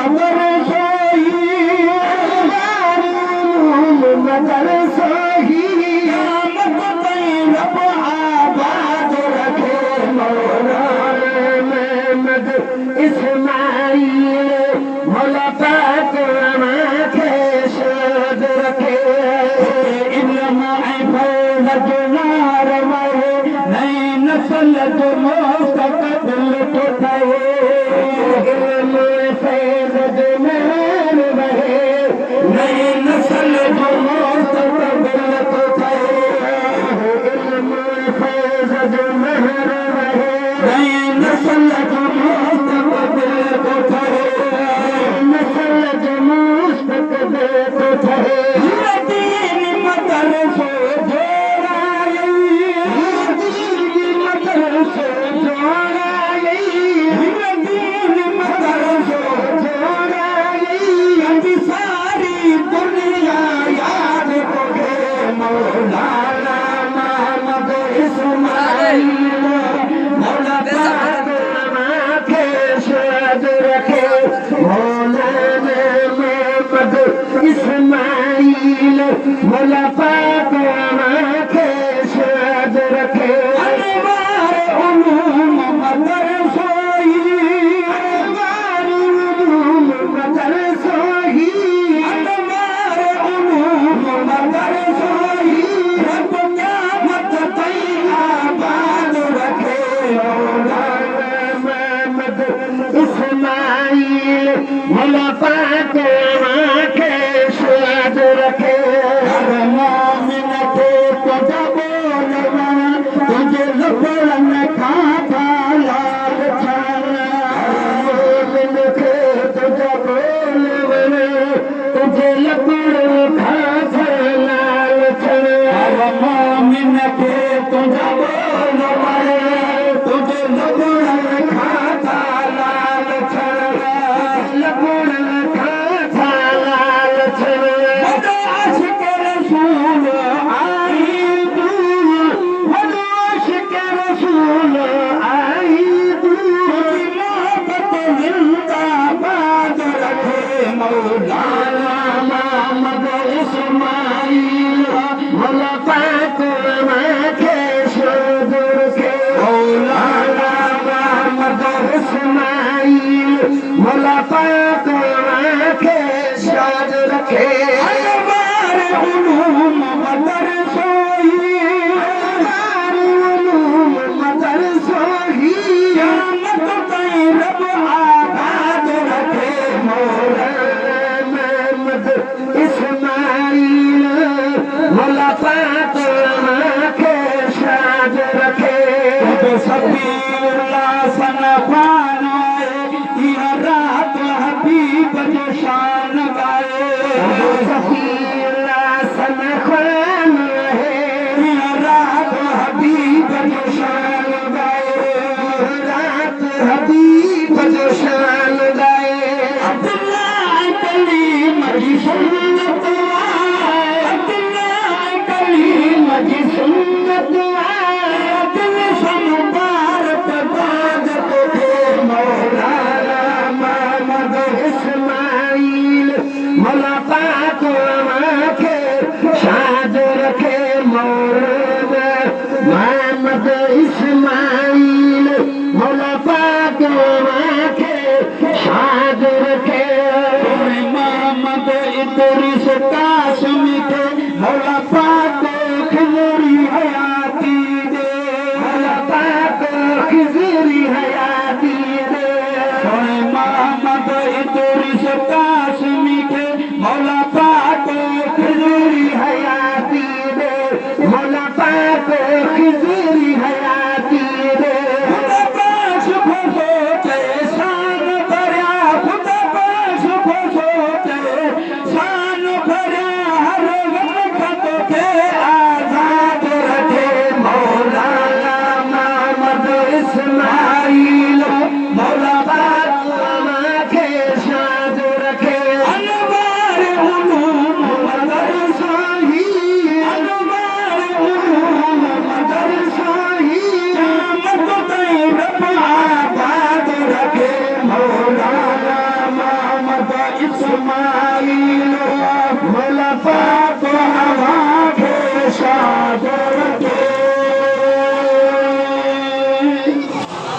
मगर सोही मगर सोही मत रब आबाद रखे मौला महमद इस्माइल मौला पाक आंखें शाद रखे इल्म फौज नार मरे नई नस्ल जो मुस्तकबिल उठाए इल्म फौज नार मरे नई नस्ल जो मुस्तकबिल उठाए इल्म फौज नार मरे नई नस्ल जो मुस्तकबिल उठाए नस्ल जो मुस्तकबिल उठाए इस्माइल मौला पाक आंखें शाद रखे अनवार उलूम मगर सोही अनवार उलूम मगर सोही अनवार उलूम मगर सोही रब क़यामत तक आबाद रखे मौला महमद इस्माइल मौला पाक शाद रखे हर मोमिन को बोलवा तुझे लबड़न खाता लाल छाना मोमिन के तुझे बोलवा तुझे लबड़न खाता लाल छाना हर मोमिन के तुझे बोलवा तुझे लबड़न खाता लाल छाना लबड़न मौला पाक आंखें शाद रखे अनवार उलूम मगर सोही अनवार उलूम मगर सोही क़यामत तक रब आबाद रखे मौला महमद इस्माइल मौला पाक आंखें शाद रखे सफीउल्लाह सनफान रात हबीब जो शान गाए सफीउल्लाह सनखान है रात हबीब जो शान गाए रात हबीब जो शान गाए अब्दुल्ला कलीम की सुन्नत आए अब्दुल्ला कलीम की सुन्नत आए दिल मुबारक बाद को मौला इस्माइल मौला पाक आंखें शाद रखे मौला महमद इस्माइल मौला पाक आंखें शाद रखे मोहम्मद इदरीस कासिमी के मौला पाक खिजरी हयाती दे मौला पाक खिजरी हयाती दे मोहम्मद इदरीस कासिमी के मौला पाक खिजरी हयाती दे मौला पाक खिजरी हयाती दे खुदा पास खोटे शान भरा खुदा पास खोटे शान भरा हर वक्त के आजाद रखे मौला महमद इस्माइल मौला पाक आंखें शाद रखे ইসমাইল মৌলা পাক